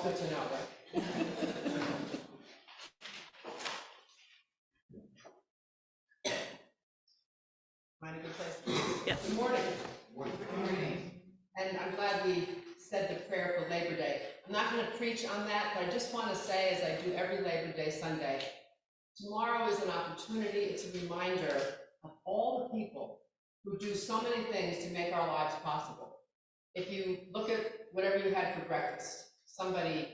good to know, right? Find a good place. Yeah. Good morning. Good morning. And I'm glad we said the prayer for Labor Day. I'm not going to preach on that, but I just want to say, as I do every Labor Day Sunday, tomorrow is an opportunity, it's a reminder of all the people who do so many things to make our lives possible. If you look at whatever you had for breakfast, somebody,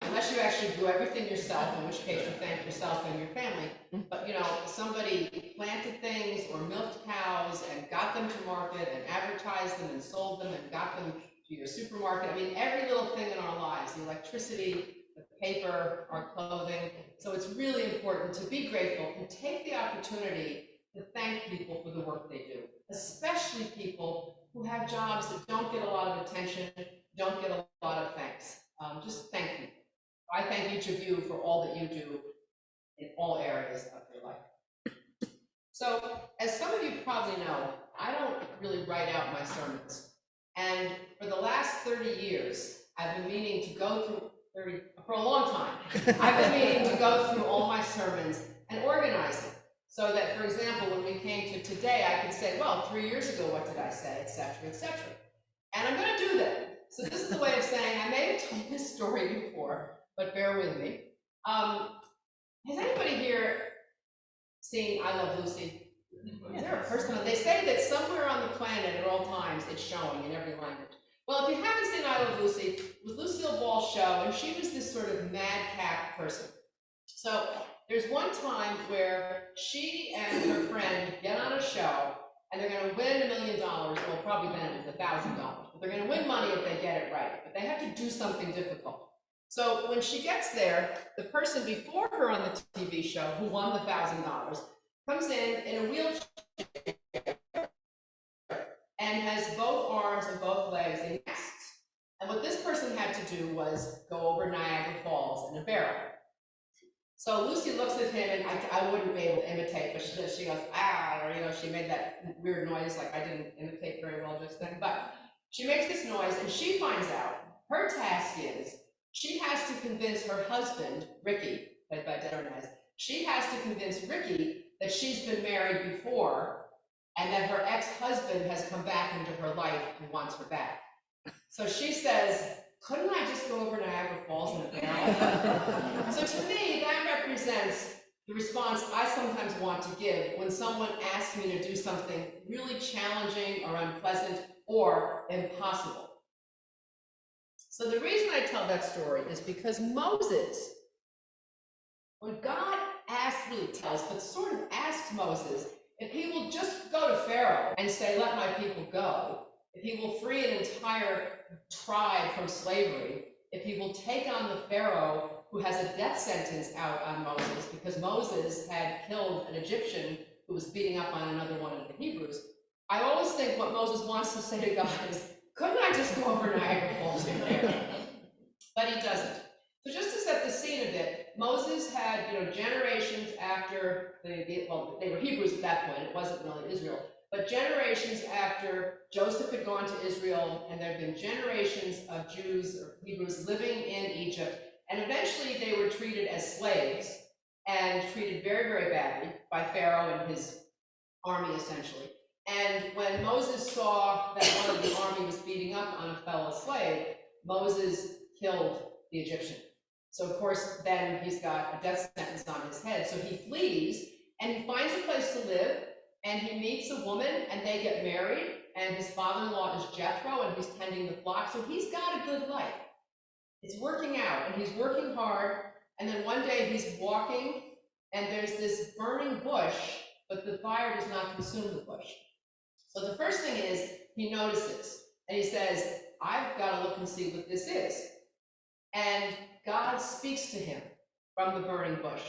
unless you actually do everything yourself, in which case you thank yourself and your family, but you know, somebody planted things or milked cows and got them to market and advertised them and sold them and got them to your supermarket. I mean, every little thing in our lives, the electricity, the paper, our clothing. So it's really important to be grateful and take the opportunity to thank people for the work they do, especially people who have jobs that don't get a lot of attention, don't get a lot of thanks. Just thank you. I thank each of you for all that you do in all areas of your life. So, as some of you probably know, I don't really write out my sermons. And for the last 30 years, I've been meaning to go through, for a long time, I've been meaning to go through all my sermons and organize them. So that, for example, when we came to today, I could say, well, 3 years ago, what did I say, et cetera, et cetera. And I'm going to do that. So this is a way of saying, I may have told this story before, but bear with me. Has anybody here seen I Love Lucy? Is there a person? They say that somewhere on the planet at all times it's showing in every language. Well, if you haven't seen I Love Lucy, it was Lucille Ball's show, and she was this sort of madcap person. So there's one time where she and her friend get on a show, and they're going to win $1 million. Well, probably then it was $1,000, but they're going to win money if they get it right. But they have to do something difficult. So when she gets there, the person before her on the TV show who won the $1,000 comes in a wheelchair and has both arms and both legs in casts. And what this person had to do was go over Niagara Falls in a barrel. So Lucy looks at him, and I wouldn't be able to imitate, but she goes, ah, or, you know, she made that weird noise, like I didn't imitate very well just then. But she makes this noise, and she finds out her task is she has to convince her husband, Ricky, played by Darren Nez, she has to convince Ricky that she's been married before and that her ex-husband has come back into her life and wants her back. So she says, couldn't I just go over Niagara Falls in a barrel? So to me, that represents the response I sometimes want to give when someone asks me to do something really challenging or unpleasant or impossible. So the reason I tell that story is because Moses, when God really tells, but sort of asked Moses if he will just go to Pharaoh and say, let my people go, if he will free an entire tribe from slavery, if he will take on the Pharaoh who has a death sentence out on Moses because Moses had killed an Egyptian who was beating up on another one of the Hebrews. I always think what Moses wants to say to God is, couldn't I just go over Niagara Falls in there? But he doesn't. So just to set the scene a bit, Moses had, generations after well, they were Hebrews at that point, it wasn't really Israel, but generations after Joseph had gone to Israel, and there had been generations of Jews or Hebrews living in Egypt, and eventually they were treated as slaves and treated very, very badly by Pharaoh and his army, essentially. And when Moses saw that one of the army was beating up on a fellow slave, Moses killed the Egyptian. So of course, then he's got a death sentence on his head. So he flees and he finds a place to live, and he meets a woman and they get married, and his father-in-law is Jethro and he's tending the flock. So he's got a good life. It's working out and he's working hard. And then one day he's walking and there's this burning bush, but the fire does not consume the bush. So the first thing is he notices and he says, I've got to look and see what this is. And God speaks to him from the burning bush.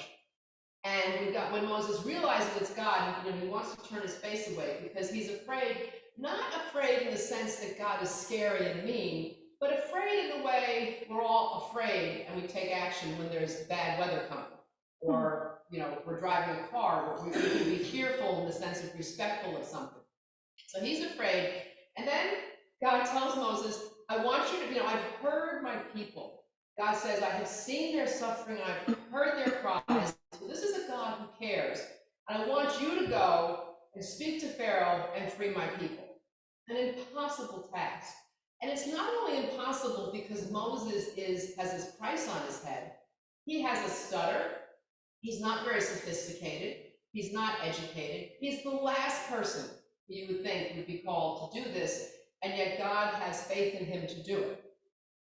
And when Moses realizes it's God, he wants to turn his face away because he's afraid, not afraid in the sense that God is scary and mean, but afraid in the way we're all afraid and we take action when there's bad weather coming. Or, we're driving a car, we can be fearful in the sense of respectful of something. So he's afraid. And then God tells Moses, I want you to, I've heard my people. God says, I have seen their suffering, I've heard their cries. So this is a God who cares. And I want you to go and speak to Pharaoh and free my people. An impossible task. And it's not only impossible because Moses has his price on his head. He has a stutter. He's not very sophisticated. He's not educated. He's the last person you would think would be called to do this, and yet God has faith in him to do it.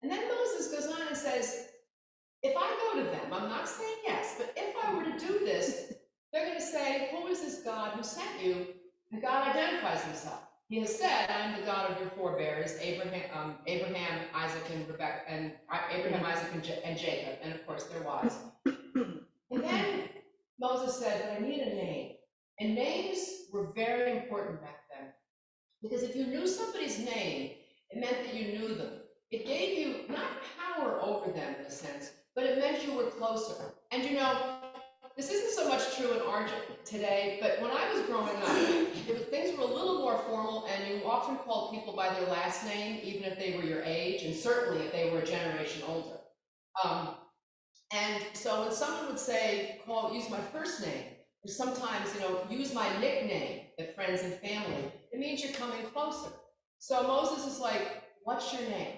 And then Moses goes on and says, if I go to them, I'm not saying yes, but if I were to do this, they're going to say, who is this God who sent you? And God identifies himself. He has said, I am the God of your forebears, Abraham, Isaac, and Rebecca, and Abraham, Isaac, and Jacob, and of course their wives. And then Moses said, but I need a name. And names were very important back then, because if you knew somebody's name, it meant that you knew them. It gave you not power over them in a sense, but it meant you were closer. And you know, this isn't so much true in our today, but when I was growing up, things were a little more formal, and you often called people by their last name, even if they were your age, and certainly if they were a generation older. And so when someone would say, use my first name, or sometimes, use my nickname at friends and family, it means you're coming closer. So Moses is like, what's your name?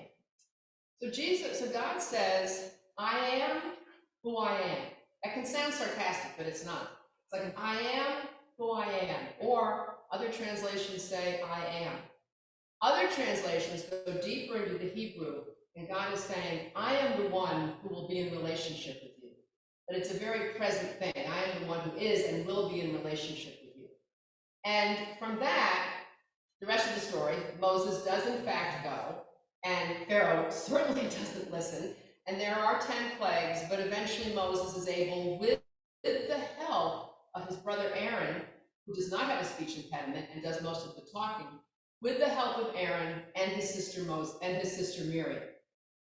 So God says, I am who I am. That can sound sarcastic, but it's not. It's like, I am who I am. Or other translations say, I am. Other translations go deeper into the Hebrew, and God is saying, I am the one who will be in relationship with you. But it's a very present thing. I am the one who is and will be in relationship with you. And from that, the rest of the story, Moses does in fact go, and Pharaoh certainly doesn't listen. And there are 10 plagues, but eventually Moses is able, with the help of his brother Aaron, who does not have a speech impediment and does most of the talking, with the help of Aaron and his sister Miriam.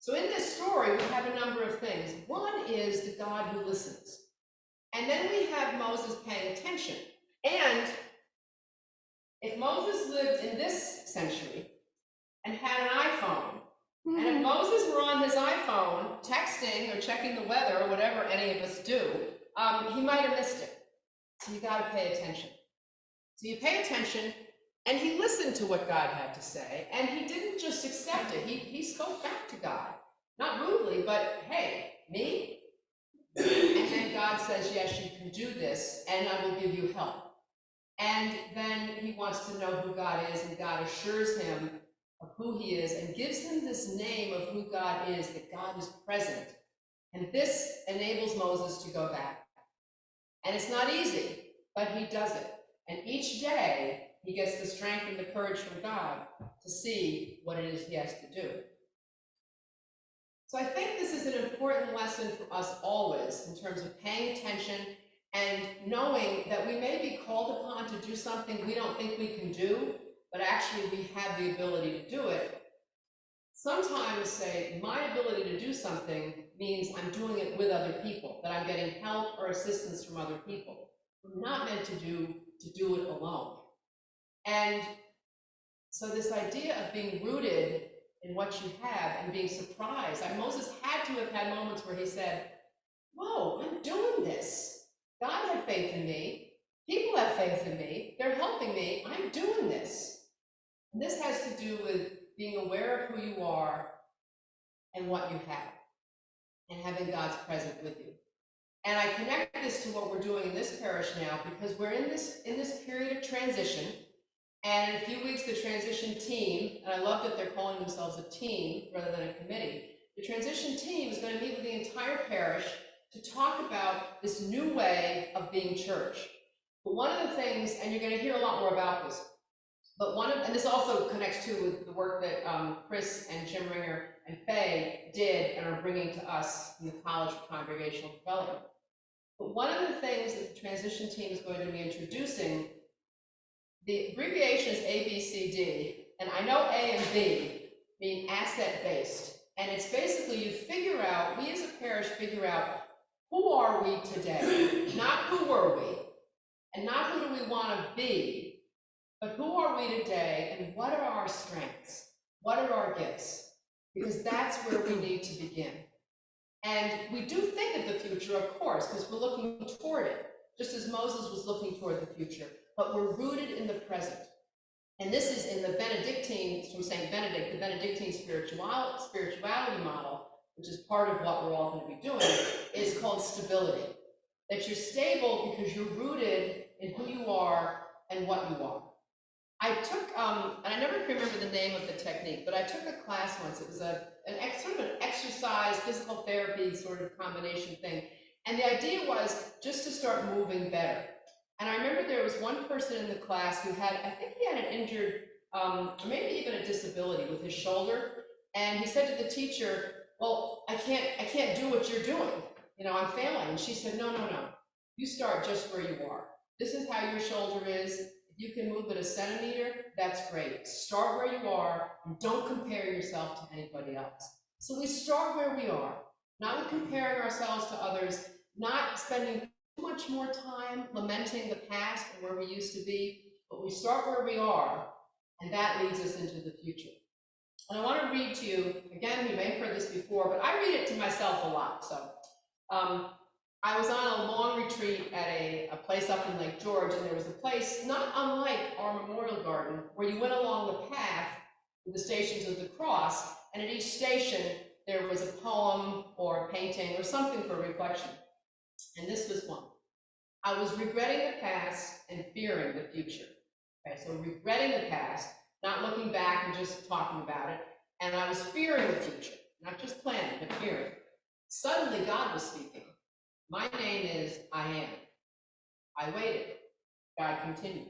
So in this story, we have a number of things. One is the God who listens. And then we have Moses paying attention. And if Moses lived in this century and had an iPhone, and if Moses were on his iPhone texting or checking the weather or whatever any of us do, he might have missed it. So you got to pay attention. So you pay attention, and he listened to what God had to say, and he didn't just accept it. He spoke back to God, not rudely, but hey, me? And then God says, yes, you can do this, and I will give you help. And then he wants to know who God is, and God assures him of who he is and gives him this name of who God is, that God is present. And this enables Moses to go back. And it's not easy, but he does it. And each day, he gets the strength and the courage from God to see what it is he has to do. So I think this is an important lesson for us always in terms of paying attention and knowing that we may be called upon to do something we don't think we can do, but actually we have the ability to do it. Sometimes say, my ability to do something means I'm doing it with other people, that I'm getting help or assistance from other people. We're not meant to do it alone. And so this idea of being rooted in what you have and being surprised, Moses had to have had moments where he said, whoa, I'm doing this. God had faith in me. People have faith in me. They're helping me. I'm doing this. And this has to do with being aware of who you are and what you have, and having God's presence with you. And I connect this to what we're doing in this parish now, because we're in this period of transition. And in a few weeks, the transition team, and I love that they're calling themselves a team rather than a committee, the transition team is going to meet with the entire parish to talk about this new way of being church. But one of the things, and you're going to hear a lot more about this, but and this also connects too with the work that Chris and Jim Ringer and Faye did and are bringing to us in the College for Congregational Development. But one of the things that the transition team is going to be introducing, the abbreviation is ABCD, and I know A and B mean asset-based. And it's basically we as a parish figure out, who are we today? Not who were we, and not who do we want to be, but who are we today, and what are our strengths? What are our gifts? Because that's where we need to begin. And we do think of the future, of course, because we're looking toward it, just as Moses was looking toward the future, but we're rooted in the present. And this is in the Benedictine, from St. Benedict, the Benedictine spirituality model, which is part of what we're all going to be doing, is called stability. That you're stable because you're rooted in who you are and what you are. I took, and I never remember the name of the technique, but I took a class once. It was sort of an exercise, physical therapy sort of combination thing. And the idea was just to start moving better. And I remember there was one person in the class who had, I think he had an injured, or maybe even a disability with his shoulder. And he said to the teacher, well, I can't do what you're doing. You know, I'm failing. And she said, no. You start just where you are. This is how your shoulder is. If you can move it a centimeter, that's great. Start where you are and don't compare yourself to anybody else. So we start where we are, not comparing ourselves to others, not spending too much more time lamenting the past and where we used to be, but we start where we are, and that leads us into the future. And I want to read to you, again, you may have heard this before, but I read it to myself a lot. So I was on a long retreat at a place up in Lake George, and there was a place not unlike our memorial garden where you went along the path with the Stations of the Cross, and at each station there was a poem or a painting or something for reflection. And this was one. I was regretting the past and fearing the future. Okay, so regretting the past, not looking back and just talking about it, and I was fearing the future, not just planning, but fearing. Suddenly God was speaking. My name is I Am. I waited. God continued.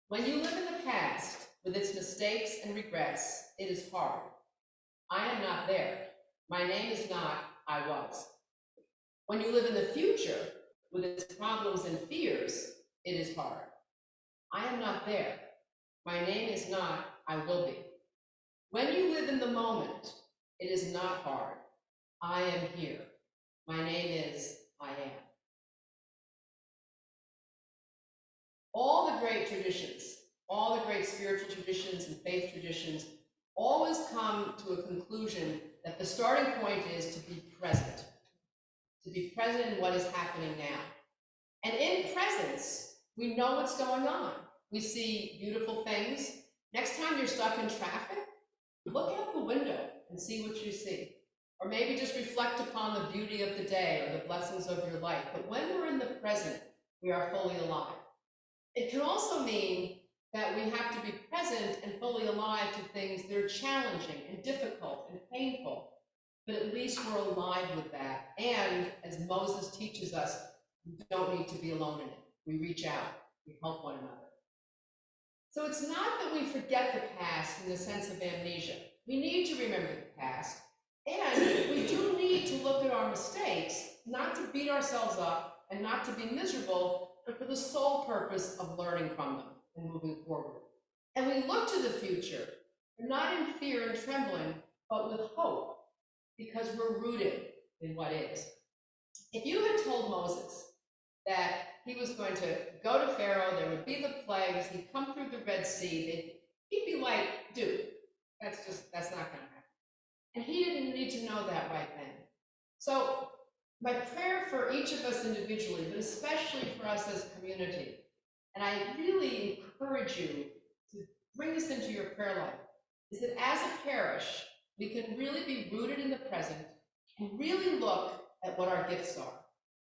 When you live in the past with its mistakes and regrets, it is hard. I am not there. My name is not I was. When you live in the future with its problems and fears, it is hard. I am not there. My name is not I will be. When you live in the moment, it is not hard. I am here. My name is I am. All the great traditions, all the great spiritual traditions and faith traditions always come to a conclusion that the starting point is to be present in what is happening now. And in presence, we know what's going on. We see beautiful things. Next time you're stuck in traffic, look out the window and see what you see. Or maybe just reflect upon the beauty of the day or the blessings of your life. But when we're in the present, we are fully alive. It can also mean that we have to be present and fully alive to things that are challenging and difficult and painful. But at least we're alive with that. And as Moses teaches us, we don't need to be alone in it. We reach out, we help one another. So it's not that we forget the past in the sense of amnesia. We need to remember the past. And we do need to look at our mistakes, not to beat ourselves up and not to be miserable, but for the sole purpose of learning from them and moving forward. And we look to the future, not in fear and trembling, but with hope, because we're rooted in what is. If you had told Moses that he was going to go to Pharaoh, there would be the plagues, he'd come through the Red Sea, he'd be like, dude, that's not going to happen. And he didn't need to know that right then. So my prayer for each of us individually, but especially for us as a community, and I really encourage you to bring this into your prayer life, is that as a parish, we can really be rooted in the present and really look at what our gifts are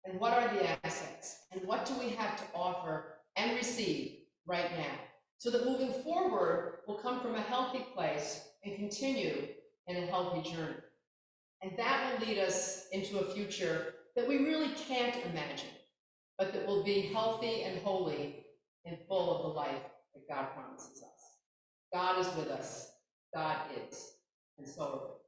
and what are the assets and what do we have to offer and receive right now, so that moving forward will come from a healthy place and continue in a healthy journey. And that will lead us into a future that we really can't imagine, but that will be healthy and holy and full of the life that God promises us. God is with us. God is. And so are we.